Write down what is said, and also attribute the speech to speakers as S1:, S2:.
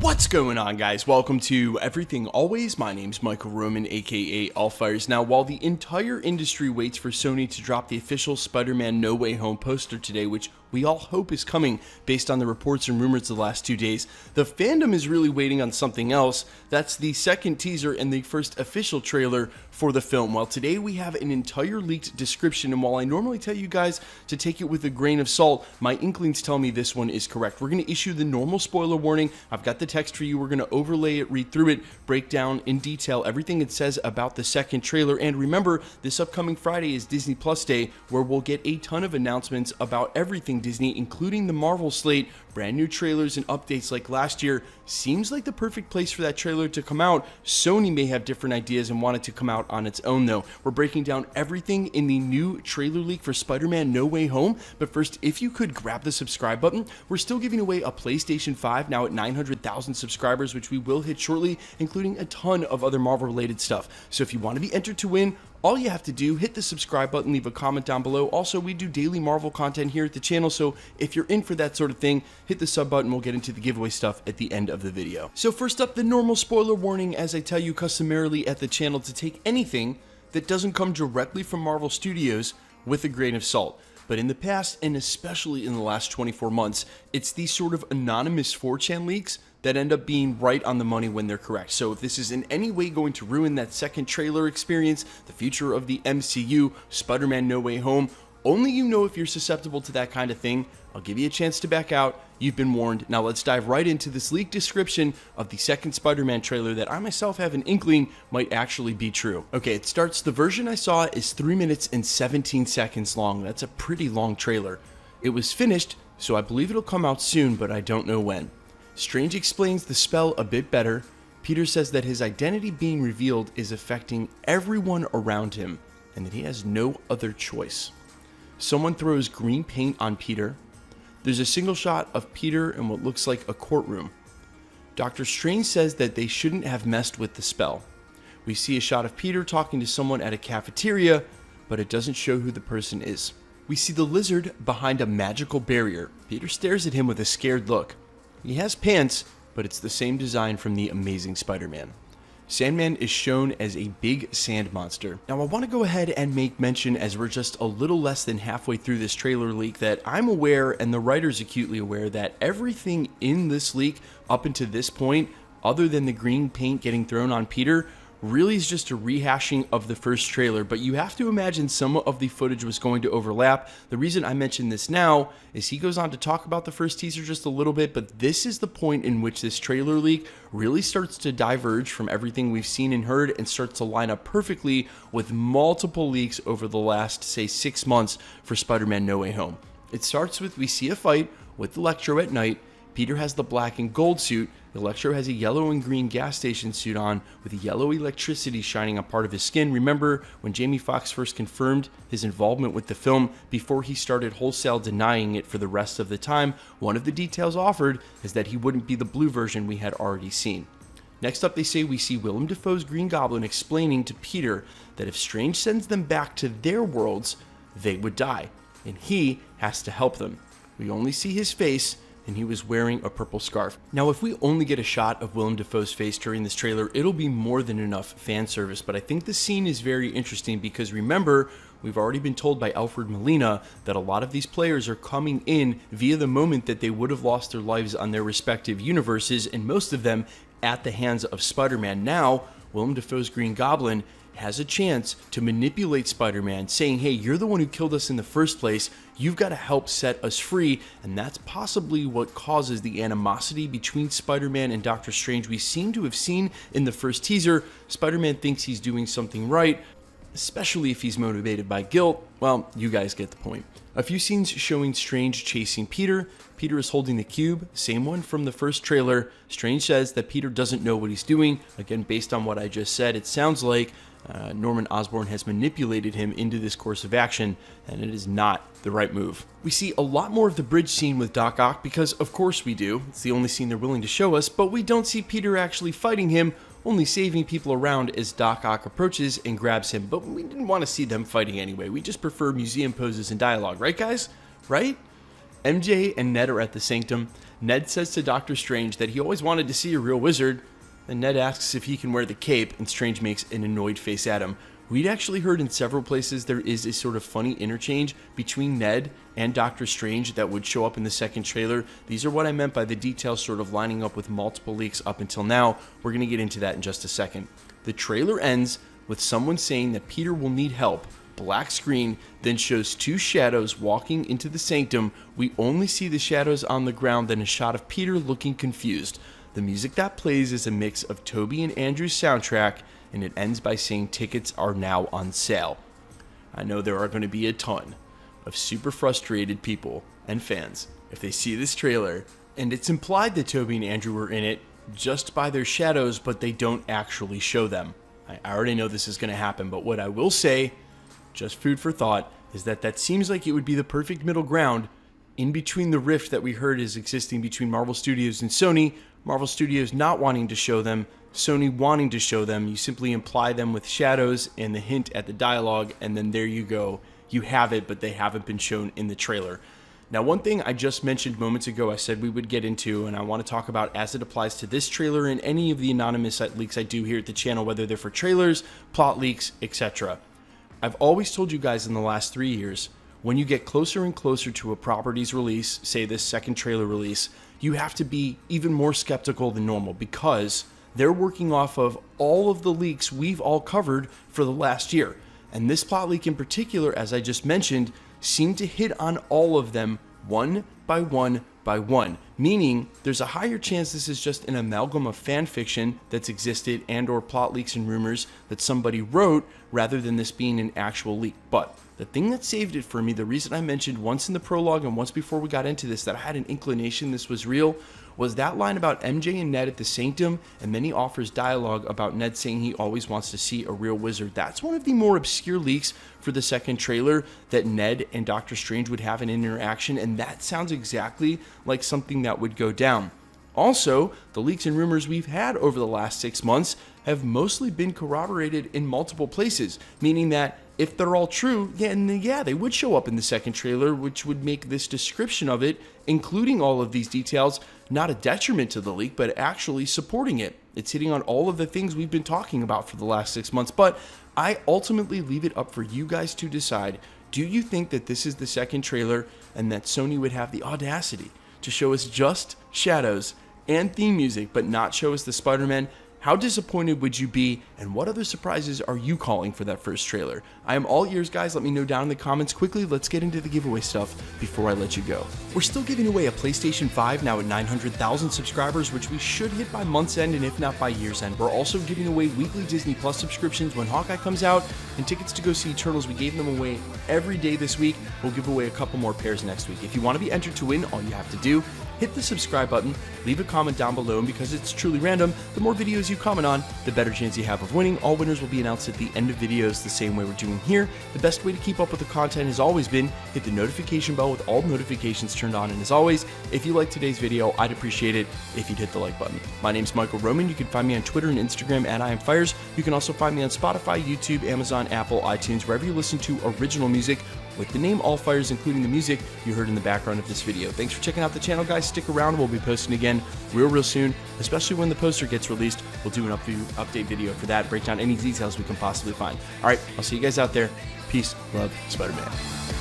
S1: What's going on, guys? Welcome to Everything Always. My name's Michael Roman, aka Allfires. Now, while the entire industry waits for Sony to drop the official Spider-Man No Way Home poster today, which we all hope is coming based on the reports and rumors the last 2 days, the fandom is really waiting on something else. That's the second teaser and the first official trailer for the film. Well, today we have an entire leaked description, and while I normally tell you guys to take it with a grain of salt, my inklings tell me this one is correct. We're going to issue the normal spoiler warning. I've got the text for you. We're going to overlay it, read through it, break down in detail everything it says about the second trailer. And remember, this upcoming Friday is Disney Plus Day, where we'll get a ton of announcements about everything Disney, including the Marvel slate, brand new trailers and updates like last year. Seems like the perfect place for that trailer to come out. Sony may have different ideas and want it to come out on its own though. We're breaking down everything in the new trailer leak for Spider-Man No Way Home. But first, if you could grab the subscribe button, we're still giving away a PlayStation 5 now at 900,000 subscribers, which we will hit shortly, including a ton of other Marvel related stuff. So if you want to be entered to win, all you have to do, hit the subscribe button, leave a comment down below. Also, we do daily Marvel content here at the channel, so if you're in for that sort of thing, hit the sub button. We'll get into the giveaway stuff at the end of the video. So first up, the normal spoiler warning, as I tell you customarily at the channel, to take anything that doesn't come directly from Marvel Studios with a grain of salt. But in the past, and especially in the last 24 months, it's these sort of anonymous 4chan leaks that end up being right on the money when they're correct. So if this is in any way going to ruin that second trailer experience, the future of the MCU, Spider-Man No Way Home, only you know if you're susceptible to that kind of thing. I'll give you a chance to back out. You've been warned. Now let's dive right into this leaked description of the second Spider-Man trailer that I myself have an inkling might actually be true. Okay, it starts. The version I saw is 3 minutes and 17 seconds long. That's a pretty long trailer. It was finished, so I believe it'll come out soon, but I don't know when. Strange explains the spell a bit better. Peter says that his identity being revealed is affecting everyone around him, and that he has no other choice. Someone throws green paint on Peter. There's a single shot of Peter in what looks like a courtroom. Doctor Strange says that they shouldn't have messed with the spell. We see a shot of Peter talking to someone at a cafeteria, but it doesn't show who the person is. We see the lizard behind a magical barrier. Peter stares at him with a scared look. He has pants, but it's the same design from the Amazing Spider-Man. Sandman is shown as a big sand monster. Now I want to go ahead and make mention, as we're just a little less than halfway through this trailer leak, that I'm aware, and the writer's acutely aware, that everything in this leak up until this point, other than the green paint getting thrown on Peter, really is just a rehashing of the first trailer. But you have to imagine some of the footage was going to overlap. The reason I mention this now is he goes on to talk about the first teaser just a little bit, but this is the point in which this trailer leak really starts to diverge from everything we've seen and heard and starts to line up perfectly with multiple leaks over the last, say, 6 months for Spider-Man No Way Home. It starts with, we see a fight with Electro at night. Peter has the black and gold suit. Electro has a yellow and green gas station suit on with yellow electricity shining on part of his skin. Remember when Jamie Foxx first confirmed his involvement with the film before he started wholesale denying it for the rest of the time? One of the details offered is that he wouldn't be the blue version we had already seen. Next up, they say we see Willem Dafoe's Green Goblin explaining to Peter that if Strange sends them back to their worlds, they would die, and he has to help them. We only see his face, and he was wearing a purple scarf. Now, if we only get a shot of Willem Dafoe's face during this trailer, it'll be more than enough fan service, but I think the scene is very interesting because remember, we've already been told by Alfred Molina that a lot of these players are coming in via the moment that they would have lost their lives on their respective universes, and most of them at the hands of Spider-Man. Now, Willem Dafoe's Green Goblin has a chance to manipulate Spider-Man, saying, hey, you're the one who killed us in the first place, you've got to help set us free, and that's possibly what causes the animosity between Spider-Man and Doctor Strange we seem to have seen in the first teaser. Spider-Man thinks he's doing something right, especially if he's motivated by guilt. Well, you guys get the point. A few scenes showing Strange chasing Peter. Peter is holding the cube, same one from the first trailer. Strange says that Peter doesn't know what he's doing. Again, based on what I just said, it sounds like Norman Osborn has manipulated him into this course of action, and it is not the right move. We see a lot more of the bridge scene with Doc Ock because of course we do. It's the only scene they're willing to show us, but we don't see Peter actually fighting him, only saving people around as Doc Ock approaches and grabs him. But we didn't want to see them fighting anyway. We just prefer museum poses and dialogue, right guys? Right? MJ and Ned are at the Sanctum. Ned says to Doctor Strange that he always wanted to see a real wizard. Then Ned asks if he can wear the cape, and Strange makes an annoyed face at him. We'd actually heard in several places there is a sort of funny interchange between Ned and Doctor Strange that would show up in the second trailer. These are what I meant by the details sort of lining up with multiple leaks up until now. We're going to get into that in just a second. The trailer ends with someone saying that Peter will need help. Black screen, then shows two shadows walking into the Sanctum. We only see the shadows on the ground, then a shot of Peter looking confused. The music that plays is a mix of Tobey and Andrew's soundtrack, and it ends by saying tickets are now on sale. I know there are going to be a ton of super frustrated people and fans if they see this trailer, and it's implied that Tobey and Andrew were in it just by their shadows, but they don't actually show them. I already know this is going to happen, but what I will say, just food for thought, is that seems like it would be the perfect middle ground in between the rift that we heard is existing between Marvel Studios and Sony. Marvel Studios not wanting to show them, Sony wanting to show them. You simply imply them with shadows and the hint at the dialogue, and then there you go. You have it, but they haven't been shown in the trailer. Now, one thing I just mentioned moments ago I said we would get into, and I want to talk about as it applies to this trailer and any of the anonymous leaks I do here at the channel, whether they're for trailers, plot leaks, etc. I've always told you guys in the last 3 years, when you get closer and closer to a property's release, say this second trailer release, you have to be even more skeptical than normal because they're working off of all of the leaks we've all covered for the last year. And this plot leak in particular, as I just mentioned, seemed to hit on all of them one by one by one, meaning there's a higher chance this is just an amalgam of fan fiction that's existed and or plot leaks and rumors that somebody wrote rather than this being an actual leak. But the thing that saved it for me, the reason I mentioned once in the prologue and once before we got into this that I had an inclination this was real, was that line about MJ and Ned at the Sanctum, and then he offers dialogue about Ned saying he always wants to see a real wizard. That's one of the more obscure leaks for the second trailer, that Ned and Doctor Strange would have an interaction, and that sounds exactly like something that would go down. Also, the leaks and rumors we've had over the last 6 months have mostly been corroborated in multiple places, meaning that if they're all true, yeah, they would show up in the second trailer, which would make this description of it, including all of these details, not a detriment to the leak, but actually supporting it. It's hitting on all of the things we've been talking about for the last 6 months, but I ultimately leave it up for you guys to decide. Do you think that this is the second trailer and that Sony would have the audacity to show us just shadows and theme music, but not show us the Spider-Man? How disappointed would you be, and what other surprises are you calling for that first trailer? I am all ears, guys. Let me know down in the comments quickly. Let's get into the giveaway stuff before I let you go. We're still giving away a PlayStation 5 now at 900,000 subscribers, which we should hit by month's end, and if not by year's end. We're also giving away weekly Disney Plus subscriptions when Hawkeye comes out, and tickets to go see Eternals. We gave them away every day this week. We'll give away a couple more pairs next week. If you want to be entered to win, all you have to do, hit the subscribe button, leave a comment down below, and because it's truly random, the more videos you comment on, the better chance you have of winning. All winners will be announced at the end of videos the same way we're doing here. The best way to keep up with the content has always been hit the notification bell with all notifications turned on, and as always, if you liked today's video, I'd appreciate it if you'd hit the like button. My name's Michael Roman. You can find me on Twitter and Instagram at IamFires. You can also find me on Spotify, YouTube, Amazon, Apple, iTunes, wherever you listen to original music, with the name All Fires, including the music you heard in the background of this video. Thanks for checking out the channel, guys. Stick around. We'll be posting again real soon, especially when the poster gets released. We'll do an update video for that, break down any details we can possibly find. All right, I'll see you guys out there. Peace, love, Spider-Man.